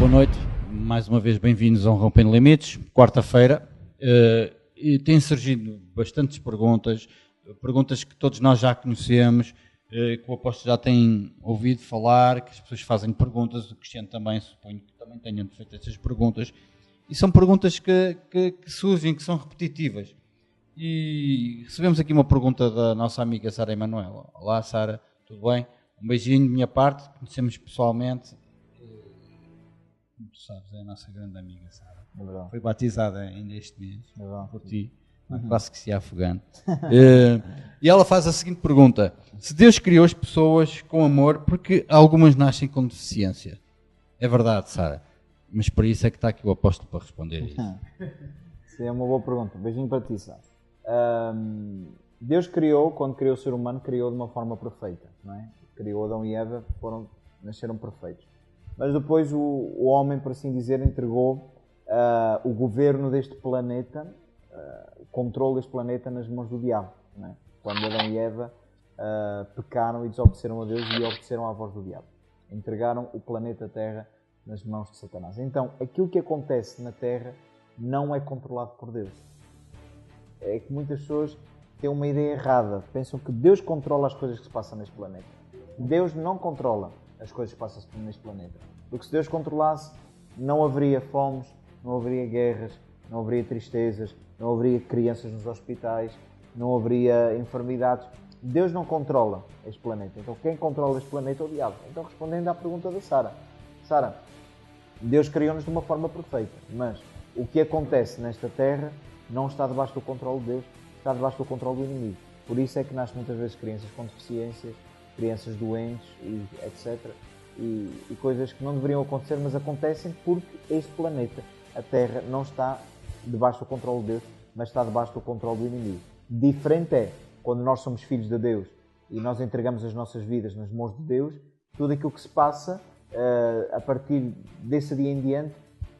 Boa noite, mais uma vez bem-vindos ao Rompendo Limites, quarta-feira. E têm surgido bastantes perguntas que todos nós já conhecemos, que o apóstolo já tem ouvido falar, que as pessoas fazem perguntas, o Cristiano também, suponho que também tenham feito essas perguntas, e são perguntas que surgem, que são repetitivas. E recebemos aqui uma pergunta da nossa amiga Sara Emanuela. Olá Sara, tudo bem? Um beijinho de minha parte, conhecemos pessoalmente. Como tu sabes, é a nossa grande amiga Sara. É, foi batizada ainda este mês por ti, quase que se ia afogando. E ela faz a seguinte pergunta: se Deus criou as pessoas com amor, porque algumas nascem com deficiência? É verdade, Sara, mas por isso é que está aqui o apóstolo para responder isso. Sim, é uma boa pergunta. Beijinho para ti, Sara. Deus criou, quando criou o ser humano, criou de uma forma perfeita, não é? Criou Adão e Eva, nasceram perfeitos. Mas depois o homem, por assim dizer, entregou o governo deste planeta, o controle deste planeta nas mãos do diabo, não é? Quando Adão e Eva pecaram e desobedeceram a Deus e obedeceram à voz do diabo. Entregaram o planeta Terra nas mãos de Satanás. Então, aquilo que acontece na Terra não é controlado por Deus. É que muitas pessoas têm uma ideia errada. Pensam que Deus controla as coisas que se passam neste planeta. Deus não controla as coisas que passam neste planeta. Porque se Deus controlasse, não haveria fomes, não haveria guerras, não haveria tristezas, não haveria crianças nos hospitais, não haveria enfermidades. Deus não controla este planeta. Então quem controla este planeta é o diabo. Então, respondendo à pergunta da Sara. Sara, Deus criou-nos de uma forma perfeita, mas o que acontece nesta terra não está debaixo do controle de Deus, está debaixo do controle do inimigo. Por isso é que nascem muitas vezes crianças com deficiências, crianças doentes, e etc. E coisas que não deveriam acontecer, mas acontecem porque este planeta, a Terra, não está debaixo do controle de Deus, mas está debaixo do controle do inimigo. Diferente é quando nós somos filhos de Deus e nós entregamos as nossas vidas nas mãos de Deus, tudo aquilo que se passa a partir desse dia em diante,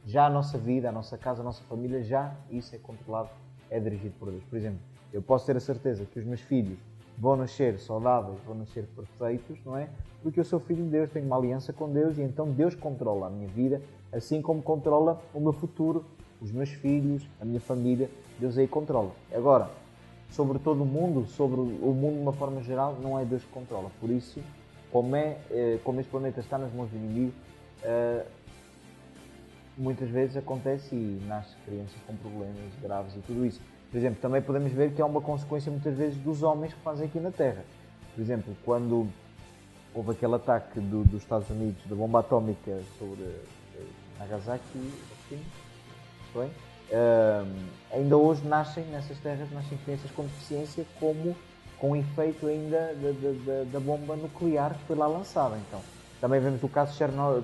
já a nossa vida, a nossa casa, a nossa família, já isso é controlado, é dirigido por Deus. Por exemplo, eu posso ter a certeza que os meus filhos vão nascer saudáveis, vão nascer perfeitos, não é? Porque eu sou filho de Deus, tenho uma aliança com Deus e então Deus controla a minha vida, assim como controla o meu futuro, os meus filhos, a minha família, Deus aí controla. Agora, sobre todo o mundo, sobre o mundo de uma forma geral, não é Deus que controla. Por isso, como este planeta está nas mãos do inimigo, muitas vezes acontece e nasce crianças com problemas graves e tudo isso. Por exemplo, também podemos ver que é uma consequência muitas vezes dos homens que fazem aqui na Terra. Por exemplo, quando houve aquele ataque dos Estados Unidos, da bomba atómica sobre Nagasaki, foi? Ainda hoje nascem nessas terras crianças com deficiência com efeito ainda da bomba nuclear que foi lá lançada. Então, também vemos o caso de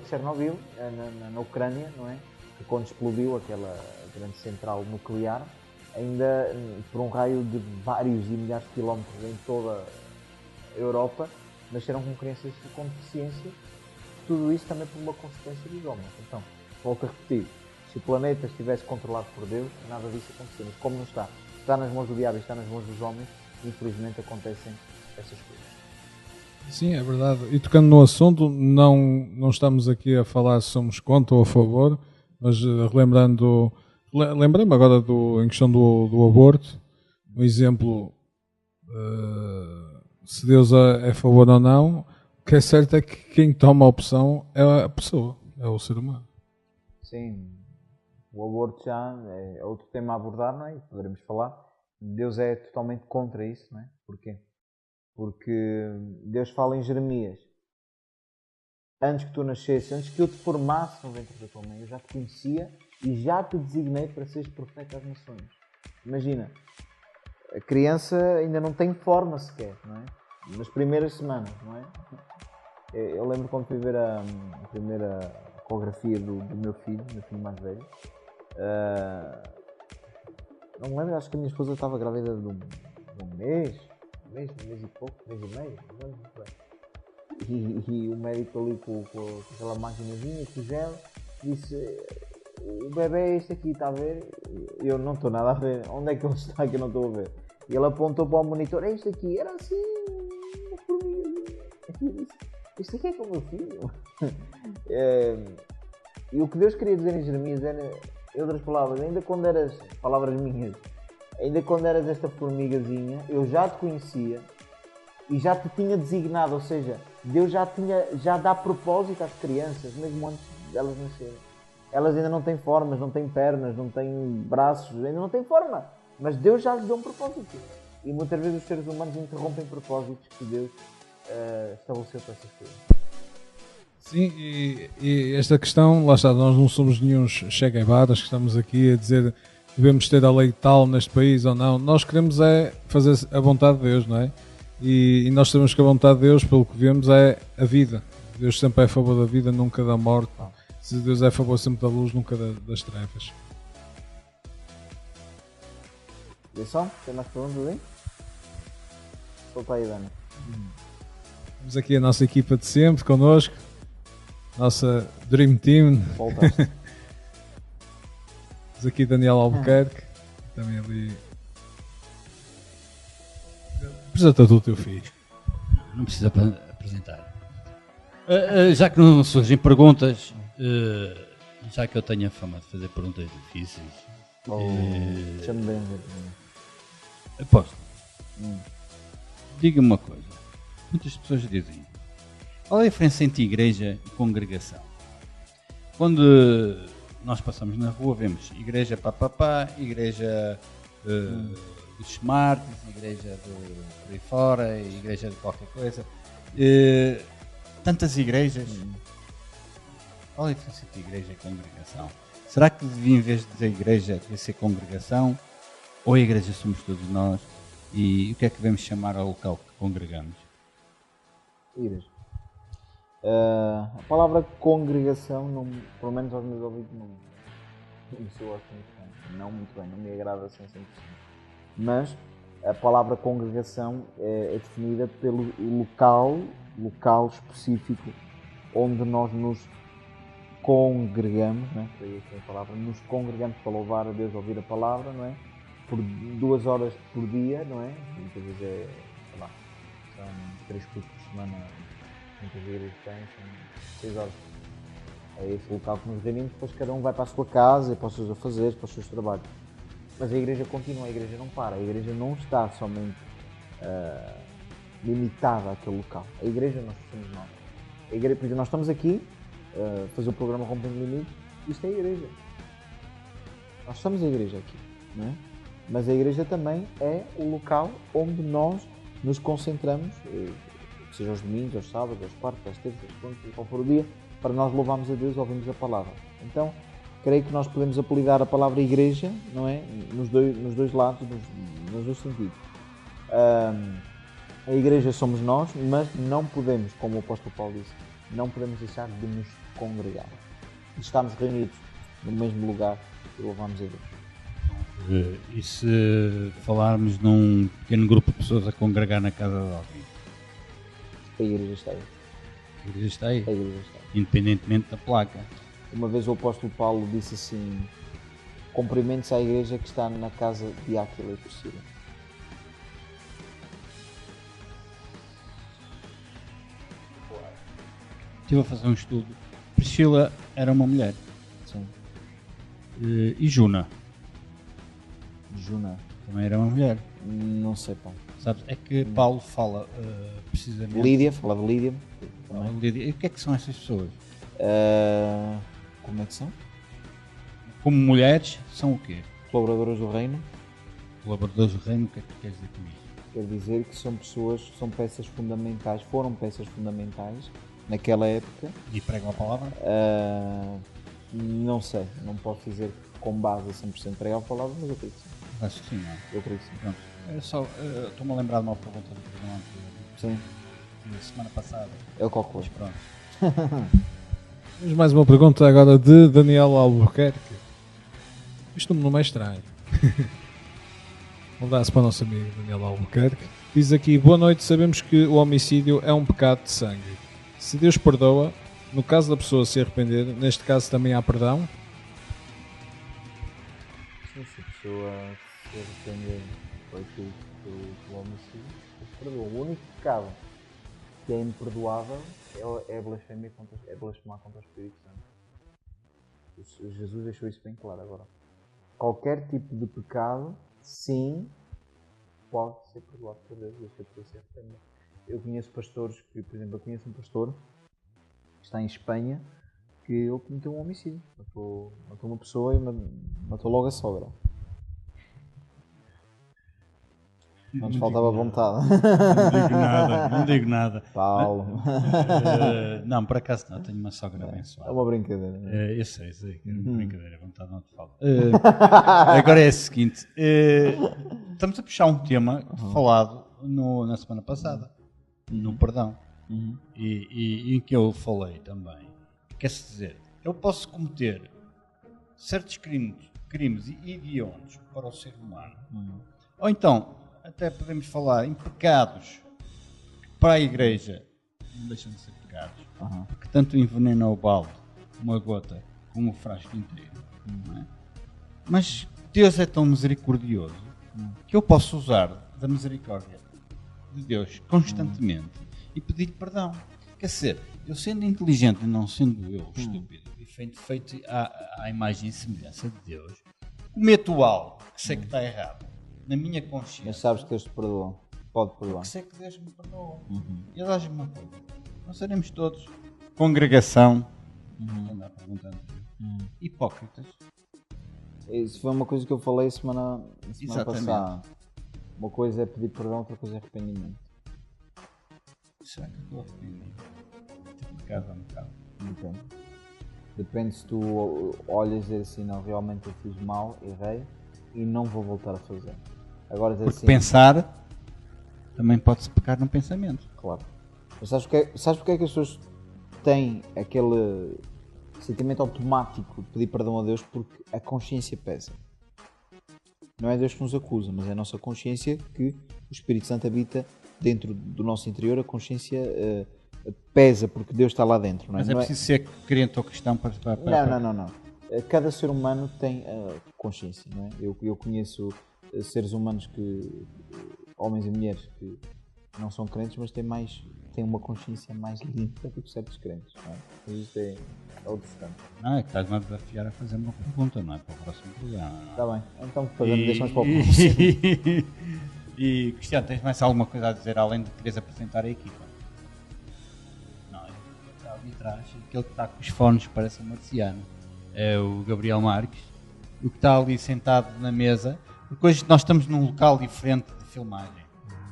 Chernobyl, na Ucrânia, não é? Que quando explodiu aquela grande central nuclear, ainda por um raio de vários e milhares de quilómetros em toda a Europa, nasceram com crianças com deficiência. Tudo isso também por uma consequência dos homens. Então, volto a repetir, se o planeta estivesse controlado por Deus, nada disso acontecia. Mas como não está, está nas mãos do diabo e está nas mãos dos homens, infelizmente acontecem essas coisas. Sim, é verdade. E tocando no assunto, não estamos aqui a falar se somos contra ou a favor, mas lembrei-me agora em questão do aborto, um exemplo, se Deus é a favor ou não, o que é certo é que quem toma a opção é a pessoa, é o ser humano. Sim, o aborto já é outro tema a abordar, não é? Poderemos falar. Deus é totalmente contra isso, não é? Porquê? Porque Deus fala em Jeremias: antes que tu nascesse, antes que eu te formasse no ventre da tua mãe, eu já te conhecia e já te designei para seres profeta às nações. Imagina, a criança ainda não tem forma sequer, não é? Nas primeiras semanas, não é? Eu lembro quando fui ver a primeira ecografia do meu filho mais velho. Não me lembro, acho que a minha esposa estava grávida de um mês e pouco, mês e meio, não lembro muito bem. E o médico ali com aquela maquinazinha, com o gel, disse: o bebê é este aqui, está a ver? Eu não estou nada a ver, onde é que ele está que eu não estou a ver? E ele apontou para o monitor: é este aqui, era assim, uma formiga. E eu disse: este aqui é com o meu filho. E o que Deus queria dizer em Jeremias era, em outras palavras, ainda quando eras, palavras minhas, ainda quando eras esta formigazinha, eu já te conhecia e já te tinha designado, ou seja, Deus já dá propósito às crianças, mesmo antes delas nascerem. Elas ainda não têm formas, não têm pernas, não têm braços, ainda não têm forma, mas Deus já lhes deu um propósito. E muitas vezes os seres humanos interrompem propósitos que Deus estabeleceu para essas coisas. Sim, e esta questão, lá está, nós não somos nenhum Che Guevara, que estamos aqui a dizer devemos ter a lei tal neste país ou não. Nós queremos é fazer a vontade de Deus, não é? E nós sabemos que a vontade de Deus, pelo que vemos, é a vida. Deus sempre é a favor da vida, nunca da morte. Se Deus é a favor sempre da luz, nunca das trevas. E só? Tem mais perguntas aí? Solta aí, Dani. Temos aqui a nossa equipa de sempre connosco. Nossa Dream Team. Voltaste. Temos aqui Daniel Albuquerque. Também ali. Apresenta tu o teu filho. Não precisa apresentar. Já que não surgem perguntas, já que eu tenho a fama de fazer perguntas difíceis, Chama-me bem. aposto. Diga-me uma coisa. Muitas pessoas dizem: qual é a diferença entre igreja e congregação? Quando nós passamos na rua, vemos igreja papapá, igreja dos smarts, igreja por aí fora, igreja de qualquer coisa. Tantas igrejas. Qual é a diferença entre igreja e congregação? Será que devia, em vez de dizer igreja, devia ser congregação? Ou a igreja somos todos nós? E o que é que devemos chamar ao local que congregamos? Igreja. A palavra congregação, não, pelo menos aos meus ouvidos, não me soa muito bem. Não muito bem, não me agrada assim 100%. Mas a palavra congregação é definida pelo local específico onde nós nos congregamos, não é? Foi a palavra, nos congregamos para louvar a Deus, ouvir a palavra, não é? Por 2 horas por dia, não é? Muitas vezes sei lá, são 3 cultos por semana, muitas igrejas têm, são 6 horas. É esse local que nos reunimos, depois cada um vai para a sua casa, para os seus afazeres, para os seus trabalhos. Mas a igreja continua, a igreja não para, a igreja não está somente limitada àquele local. A igreja nós somos nós. A igreja, por exemplo, nós estamos aqui a fazer o programa Rompendo Limites, isto é a igreja. Nós somos a igreja aqui, não é? Mas a igreja também é o local onde nós nos concentramos, seja aos domingos, aos sábados, aos quartos, às terças, às quintas, qual for o dia, para nós louvarmos a Deus, ouvirmos a palavra. Então, creio que nós podemos apelidar a palavra igreja, não é? Nos dois lados, nos dois sentidos. A igreja somos nós, mas não podemos, como o apóstolo Paulo disse, não podemos deixar de nos congregar. Estamos reunidos no mesmo lugar e louvamos a Deus. E se falarmos num pequeno grupo de pessoas a congregar na casa de alguém? A igreja está aí. A igreja está aí? A igreja está aí. Independentemente da placa. Uma vez o apóstolo Paulo disse assim: cumprimentos à igreja que está na casa de Áquila e Priscila. Estive a fazer um estudo. Priscila era uma mulher. Sim. E Juna Juna. também era uma mulher. Não sei, pá. Sabes? É que Paulo fala precisamente. Lídia, falava Lídia. Lídia. E o que é que são essas pessoas? Como é que são? Como mulheres, são o quê? Colaboradores do reino. Colaboradores do reino, o que é que queres dizer com isso? Quer dizer que são pessoas, são peças fundamentais, foram peças fundamentais naquela época. E pregam a palavra? Não sei, não posso dizer com base a 100% pregar a palavra, mas eu creio que sim. Acho que sim, não é? Eu creio que sim. Pronto. Estou-me a lembrar de uma pergunta do programa Sim, da semana passada. é o calculo. Mas pronto. Temos mais uma pergunta agora de Daniel Albuquerque. Isto não é estranho. Um abraço para o nosso amigo Daniel Albuquerque. Diz aqui: boa noite, sabemos que o homicídio é um pecado de sangue. Se Deus perdoa, no caso da pessoa se arrepender, neste caso também há perdão? Sim, se a pessoa se arrepender foi pelo homicídio, Deus perdoa. O único pecado que é imperdoável é blasfemar contra o Espírito Santo. Jesus deixou isso bem claro agora. Qualquer tipo de pecado, sim, pode ser perdoado por Deus, desde que a pessoa se arrependa. Eu conheço pastores que, por exemplo, um pastor que está em Espanha que ele cometeu um homicídio. Matou uma pessoa e matou logo a sogra. Não nos faltava vontade. Não digo nada. Paulo. Não, por acaso não, tenho uma sogra abençoada. É uma brincadeira. Eu sei, que é uma brincadeira, vontade não te falta. Agora é o seguinte, estamos a puxar um tema falado na semana passada, no perdão, e em que eu falei também. Quer-se dizer, eu posso cometer certos crimes hediondos para o ser humano, ou então, até podemos falar em pecados que para a Igreja não deixam de ser pecados, porque tanto envenena o balde, uma gota, como o frasco inteiro. Não é? Mas Deus é tão misericordioso que eu posso usar da misericórdia de Deus constantemente e pedir perdão. Quer dizer, eu sendo inteligente e não sendo eu estúpido e feito à imagem e semelhança de Deus, cometo algo que sei que está errado na minha consciência. Mas sabes que Deus te perdoa. Pode perdoar. Que sei que Deus me perdoa. E eu acho uma coisa. Nós seremos todos congregação, andar perguntando, hipócritas. Isso foi uma coisa que eu falei semana Exatamente. passada. Uma coisa é pedir perdão, outra coisa é arrependimento. Será que eu estou arrependido? Tipo de casa a um bocado. Depende se tu olhas e dizes assim, não, realmente eu fiz mal, errei e não vou voltar a fazer. Agora dizer Porque assim, pensar também pode-se pecar no pensamento. claro. Mas sabes porque é que as pessoas têm aquele sentimento automático de pedir perdão a Deus? Porque a consciência pesa. Não é Deus que nos acusa, mas é a nossa consciência que o Espírito Santo habita dentro do nosso interior. A consciência pesa porque Deus está lá dentro. Não é? Mas é preciso ser crente ou cristão para... Não. Cada ser humano tem consciência, não é? Eu conheço seres humanos homens e mulheres que não são crentes, mas têm uma consciência mais limpa do que certos crentes, não é? Mas isto é outro tanto. Não, é que estás-me a desafiar a fazer uma pergunta, não é? Para o próximo programa. Está bem, então deixamos para o próximo. E Cristiano, tens mais alguma coisa a dizer além de quereres apresentar a equipa? Não, ele está ali atrás, aquele que está com os fones parece um marciano. É o Gabriel Marques, o que está ali sentado na mesa, porque hoje nós estamos num local diferente de filmagem.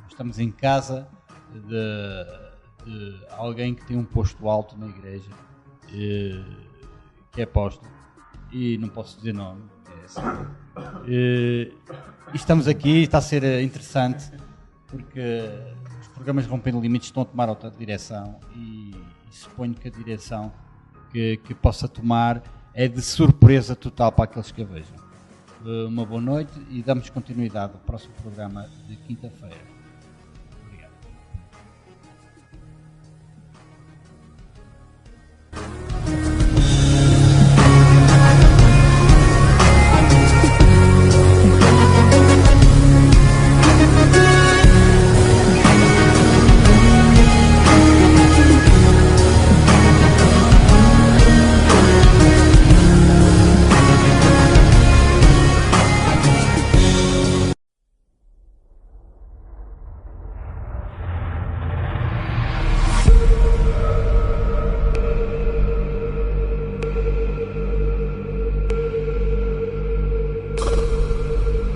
Estamos em casa de alguém que tem um posto alto na igreja, que é apóstolo, e não posso dizer nome, é assim. E estamos aqui, está a ser interessante, porque os programas Rompendo Limites estão a tomar outra direção e suponho que a direção que possa tomar é de surpresa total para aqueles que a vejam. Uma boa noite e damos continuidade ao próximo programa de quinta-feira.